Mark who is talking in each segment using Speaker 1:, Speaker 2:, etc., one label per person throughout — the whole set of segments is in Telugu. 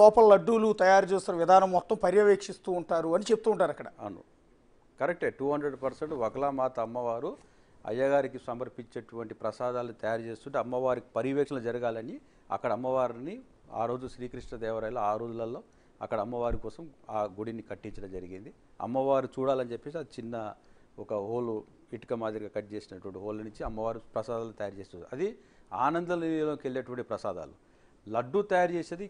Speaker 1: లోపల లడ్డూలు తయారు చేస్తున్న విధానం మొత్తం పర్యవేక్షిస్తూ ఉంటారు అని చెప్తూ ఉంటారు అక్కడ.
Speaker 2: అవును, కరెక్టే. 200% వకలామాత అమ్మవారు అయ్యగారికి సమర్పించేటువంటి ప్రసాదాలు తయారు చేస్తుంటే అమ్మవారికి పర్యవేక్షణ జరగాలని అక్కడ అమ్మవారిని ఆ రోజు శ్రీకృష్ణదేవరాయలు ఆ రోజులలో అక్కడ అమ్మవారి కోసం ఆ గుడిని కట్టించడం జరిగింది. అమ్మవారు చూడాలని చెప్పేసి అది చిన్న ఒక హోలు ఇటుక మాదిరిగా కట్ చేసినటువంటి హోల్ నుంచి అమ్మవారు ప్రసాదాలు తయారు చేస్తుంది. అది ఆనందలోకి వెళ్ళేటువంటి ప్రసాదాలు. లడ్డు తయారు చేసేది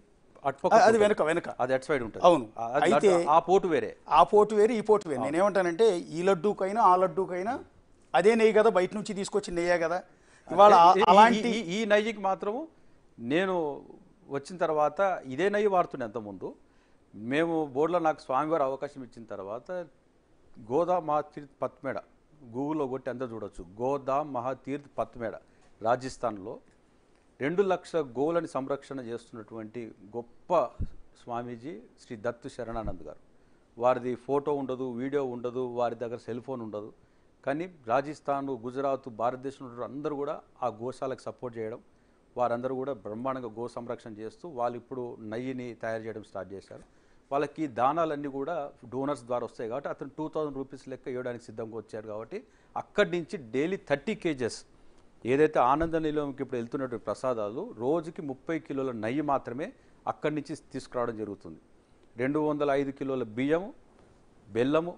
Speaker 1: అది వెనక
Speaker 2: అది అటు సైడ్ ఉంటుంది.
Speaker 1: అవును, అయితే
Speaker 2: ఆ పోటు వేరే,
Speaker 1: ఆ పోటు వేరే, ఈ పోటు వేరే. నేనేమంటానంటే ఈ లడ్డూకైనా ఆ లడ్డూకైనా అదే నెయ్యి కదా, బయట నుంచి తీసుకొచ్చి నెయ్యే కదా. ఇవాళ అలాంటి
Speaker 2: ఈ నెయ్యికి మాత్రము నేను వచ్చిన తర్వాత ఇదే నెయ్యి వాడుతుండే. అంతకుముందు మేము బోర్డులో నాకు స్వామివారి అవకాశం ఇచ్చిన తర్వాత గోదా మహాతీర్థ్ పత్మేడ గూగుల్లో కొట్టి అందరూ చూడొచ్చు. గోదా మహాతీర్థ్ పత్మేడ రాజస్థాన్లో 2 లక్షల గోవులని సంరక్షణ చేస్తున్నటువంటి గొప్ప స్వామీజీ శ్రీ దత్తు శరణానంద్ గారు. వారిది ఫోటో ఉండదు, వీడియో ఉండదు, వారి దగ్గర సెల్ ఫోన్ ఉండదు. కానీ రాజస్థాన్, గుజరాత్, భారతదేశంలో అందరూ కూడా ఆ గోశాలకు సపోర్ట్ చేయడం, వారందరూ కూడా బ్రహ్మాండంగా గో సంరక్షణ చేస్తూ వాళ్ళు ఇప్పుడు నెయ్యిని తయారు చేయడం స్టార్ట్ చేశారు. వాళ్ళకి దానాలన్నీ కూడా డోనర్స్ ద్వారా వస్తాయి కాబట్టి అతను 2000 రూపీస్ లెక్క ఇవ్వడానికి సిద్ధంగా వచ్చారు. కాబట్టి అక్కడి నుంచి డైలీ 30 కేజెస్ ఏదైతే ఆనంద నిలయంకి ఇప్పుడు వెళ్తున్నటువంటి ప్రసాదాలు రోజుకి 30 కిలోల నెయ్యి మాత్రమే అక్కడి నుంచి తీసుకురావడం జరుగుతుంది. 205 కిలోల బియ్యము, బెల్లము,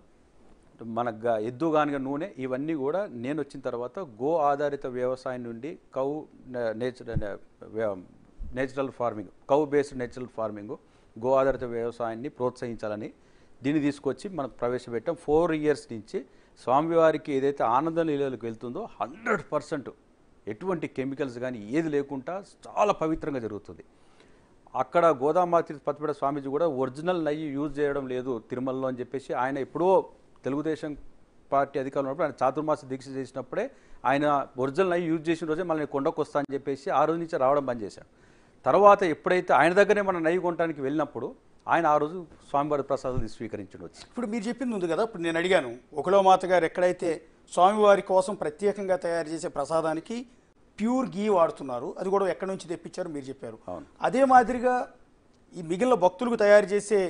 Speaker 2: మన ఎద్దుగానిగ నూనె, ఇవన్నీ కూడా నేను వచ్చిన తర్వాత గో ఆధారిత వ్యవసాయం నుండి natural farming, cow based natural farming, go ఆధారిత వ్యవసాయాన్ని ప్రోత్సహించాలని దీన్ని తీసుకొచ్చి మనకు ప్రవేశపెట్టాం. 4 ఇయర్స్ నుంచి స్వామివారికి ఏదైతే ఆనంద నిలయాలకు వెళ్తుందో 100% ఎటువంటి కెమికల్స్ కానీ ఏది లేకుండా చాలా పవిత్రంగా జరుగుతుంది. అక్కడ గోదామాతి పత్తిపేట స్వామీజీ కూడా ఒరిజినల్ నెయ్యి యూజ్ చేయడం లేదు తిరుమలలో అని చెప్పేసి ఆయన ఎప్పుడో తెలుగుదేశం పార్టీ అధికారంలో ఉన్నప్పుడు ఆయన చాతుర్మాస దీక్ష చేసినప్పుడే ఆయన ఒరిజినల్ నెయ్యి యూజ్ చేసిన రోజే మళ్ళీ కొండకు వస్తా అని చెప్పేసి ఆ రోజు నుంచి రావడం బంద్ చేశాడు. తర్వాత ఎప్పుడైతే ఆయన దగ్గరే మనం నెయ్యి కొనడానికి వెళ్ళినప్పుడు ఆయన ఆ రోజు స్వామివారి ప్రసాదాలు స్వీకరించవచ్చు.
Speaker 1: ఇప్పుడు మీరు చెప్పింది ఉంది కదా, ఇప్పుడు నేను అడిగాను ఒకలోమాత గారు ఎక్కడైతే స్వామివారి కోసం ప్రత్యేకంగా తయారు చేసే ప్రసాదానికి ప్యూర్ గీ వాడుతున్నారు, అది కూడా ఎక్కడి నుంచి తెప్పించారు మీరు చెప్పారు. అదే మాదిరిగా ఈ మిగిలిన భక్తులకు తయారు చేసే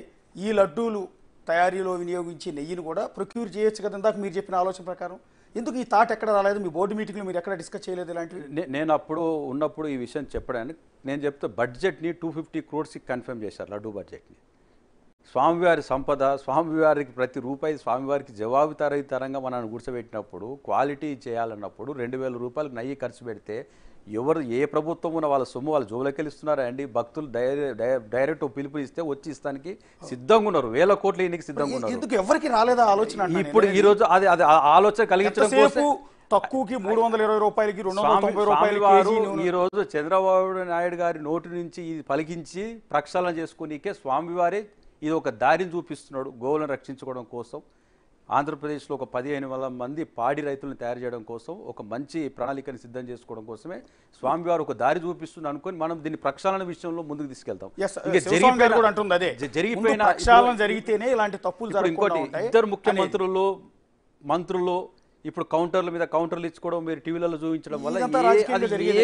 Speaker 1: ఈ లడ్డూలు తయారీలో వినియోగించే నెయ్యిని కూడా ప్రొక్యూర్ చేయొచ్చు కదా. ఇందాక మీరు చెప్పిన ఆలోచన ప్రకారం ఎందుకు ఈ థాట్ ఎక్కడ రాలేదు? మీ బోర్డు మీటింగ్లో మీరు ఎక్కడ డిస్కస్ చేయలేదు ఇలాంటివి?
Speaker 2: నేను అప్పుడు ఉన్నప్పుడు ఈ విషయం చెప్పడానికి నేను చెప్తే బడ్జెట్ని 250 crores కన్ఫర్మ్ చేశారు. లడ్డూ బడ్జెట్ని. స్వామివారి సంపద, స్వామివారికి ప్రతి రూపాయి స్వామివారికి జవాబుదారీతరంగా మనం కూర్చోబెట్టినప్పుడు క్వాలిటీ చేయాలన్నప్పుడు 2000 రూపాయలకు నెయ్యి ఖర్చు పెడితే ఎవరు ఏ ప్రభుత్వం ఉన్న వాళ్ళ సొమ్ము వాళ్ళ జోబులకెళ్ళిస్తున్నారా అండి? భక్తులు డైరెక్ట్ పిలుపు ఇస్తే వచ్చి ఇస్తానికి సిద్ధంగా ఉన్నారు. 1000 కోట్లు ఇన్నికి సిద్ధంగా ఉన్నారు.
Speaker 1: ఎందుకు ఎవరికి రాలేదా ఆలోచన?
Speaker 2: ఇప్పుడు ఈ రోజు అది అది ఆలోచన కలిగించడం కోసం
Speaker 1: తక్కువకి 320 రూపాయలకి 290 రూపాయలు
Speaker 2: ఈ రోజు చంద్రబాబు నాయుడు గారి నోటి నుంచి ఇది పలికించి ప్రక్షాళన చేసుకునికే స్వామివారే ఇది ఒక దారిని చూపిస్తున్నాడు. గోవులను రక్షించుకోవడం కోసం ఆంధ్రప్రదేశ్లో ఒక 15,000 మంది పాడి రైతులను తయారు చేయడం కోసం ఒక మంచి ప్రణాళికని సిద్ధం చేసుకోవడం కోసమే స్వామివారు ఒక దారి చూపిస్తుంది అనుకుని మనం దీన్ని ప్రక్షాళన విషయంలో ముందుకు తీసుకెళ్తాం.
Speaker 1: జరిగితేనే ఇలాంటి తప్పులు.
Speaker 2: ఇంకోటి, ఇద్దరు ముఖ్యమంత్రులు మంత్రులు ఇప్పుడు కౌంటర్ల మీద కౌంటర్లు ఇచ్చుకోవడం మీరు టీవీలలో చూపించడం వల్ల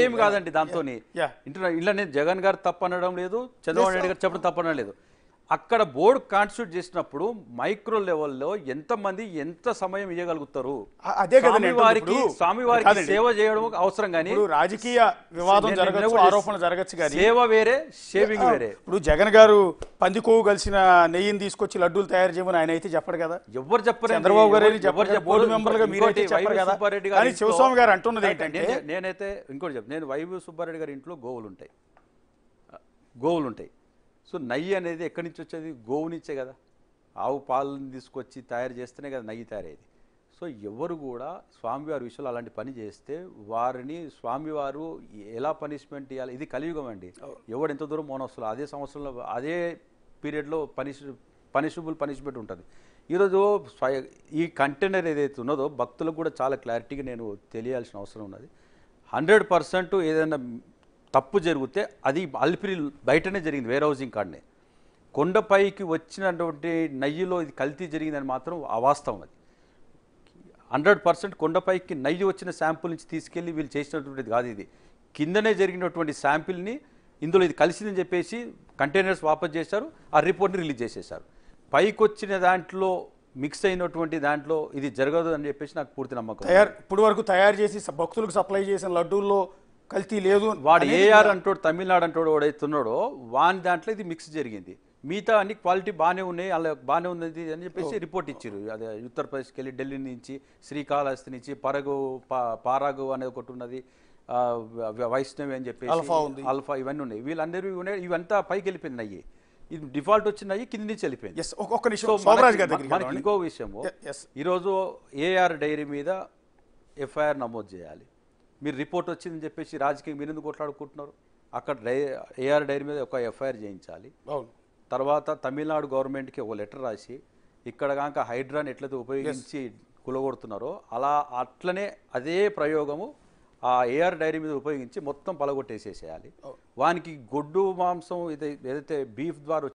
Speaker 2: ఏమి కాదండి. దాంతో ఇలా నేను జగన్ గారు తప్పనడం లేదు, చంద్రబాబు నాయుడు గారు చెప్పడం తప్పనడం లేదు. అక్కడ బోర్డు కాన్స్టిట్యూట్ చేసినప్పుడు మైక్రో లెవెల్లో ఎంతమంది ఎంత సమయం ఇవ్వగలుగుతారు?
Speaker 1: అదే
Speaker 2: స్వామివారికి సేవ చేయడం అవసరం. కానీ
Speaker 1: రాజకీయ వివాదం జరగచ్చు, ఆరోపణ జరగచ్చు, కానీ
Speaker 2: సేవ వేరే, షేవింగ్ వేరే.
Speaker 1: ఇప్పుడు జగన్ గారు పందికోవు కలిసిన నెయ్యిని తీసుకొచ్చి లడ్డూలు తయారు చేయమని ఆయన అయితే చెప్పరు కదా.
Speaker 2: ఎవరు చెప్పరు.
Speaker 1: చంద్రబాబు గారు బోర్డు మెంబర్లుగా మీరైతే చెప్పరు కదా. కానీ శివస్వామి గారు అంటున్నది ఏంటంటే,
Speaker 2: నేనైతే ఇంకోటి చెప్పు, నేను వైవి సుబ్బారెడ్డి గారి ఇంట్లో గోవులు ఉంటాయి. సో నెయ్యి అనేది ఎక్కడి నుంచి వచ్చేది? గోవు నుంచే కదా. ఆవు పాలను తీసుకొచ్చి తయారు చేస్తేనే కదా నెయ్యి తయారయ్యేది. సో ఎవరు కూడా స్వామివారి విషయంలో అలాంటి పని చేస్తే వారిని స్వామివారు ఎలా పనిష్మెంట్ ఇవ్వాలి? ఇది కలియుగం అండి. ఎవడు ఎంత దూరం మోనొస్తున్నారు అదే సంవత్సరంలో అదే పీరియడ్లో పనిషబుల్ పనిష్మెంట్ ఉంటుంది. ఈరోజు ఈ కంటైనర్ ఏదైతే ఉన్నదో భక్తులకు కూడా చాలా క్లారిటీగా నేను తెలియాల్సిన అవసరం ఉన్నది. 100% ఏదైనా తప్పు జరిగితే అది అల్పిరి బయటనే జరిగింది, వేర్ హౌసింగ్ కాడనే. కొండపైకి వచ్చినటువంటి నెయ్యిలో ఇది కల్తీ జరిగిందని మాత్రం అవాస్తవం. అది 100% కొండపైకి నెయ్యి వచ్చిన శాంపుల్ నుంచి తీసుకెళ్ళి వీళ్ళు చేసినటువంటిది కాదు. ఇది కిందనే జరిగినటువంటి శాంపిల్ని ఇందులో ఇది కలిసిందని చెప్పేసి కంటైనర్స్ వాపస్ చేశారు, ఆ రిపోర్ట్ని రిలీజ్ చేసేసారు. పైకి వచ్చిన దాంట్లో మిక్స్ అయినటువంటి దాంట్లో ఇది జరగదు అని చెప్పేసి నాకు పూర్తి నమ్మకం.
Speaker 1: ఇప్పుడు వరకు తయారు చేసి భక్తులకు సప్లై చేసిన లడ్డూల్లో కల్తీ లేదు.
Speaker 2: వాడు ఏఆర్ అంటాడు, తమిళనాడు అంటాడు, వాడైతున్నాడో వాని దాంట్లో ఇది మిక్స్ జరిగింది. మిగతా అన్ని క్వాలిటీ బాగానే ఉన్నాయి, అలా బాగానే ఉన్నది అని చెప్పేసి రిపోర్ట్ ఇచ్చారు. అదే ఉత్తరప్రదేశ్కి వెళ్ళి ఢిల్లీ నుంచి, శ్రీకాళహస్తి నుంచి పారాగు అనేది ఒకటి ఉన్నది, వైష్ణవి అని చెప్పేసి అల్ఫా ఇవన్నీ ఉన్నాయి. వీళ్ళందరూ ఇవంతా పైకి వెళ్ళిపోయింది అయ్యి. ఇది డిఫాల్ట్ వచ్చినాయి, కింది నుంచి వెళ్ళిపోయింది. మనకి ఇంకో విషయము, ఈరోజు ఏఆర్ డైరీ మీద ఎఫ్ఐఆర్ నమోదు చేయాలి. మీరు రిపోర్ట్ వచ్చిందని చెప్పేసి రాజకీయం మీరు ఎందుకు కొట్లాడుకుంటున్నారు? అక్కడ ఏఆర్ డైరీ మీద ఒక ఎఫ్ఐఆర్ చేయించాలి. తర్వాత తమిళనాడు గవర్నమెంట్కి ఒక లెటర్ రాసి ఇక్కడ కనుక హైడ్రాని ఎట్లయితే ఉపయోగించి కులగొడుతున్నారో అట్లనే అదే ప్రయోగము ఆ ఏఆర్ డైరీ మీద ఉపయోగించి మొత్తం పలగొట్టేసేసేయాలి. వానికి గొడ్డు మాంసం ఏదైతే బీఫ్ ద్వారా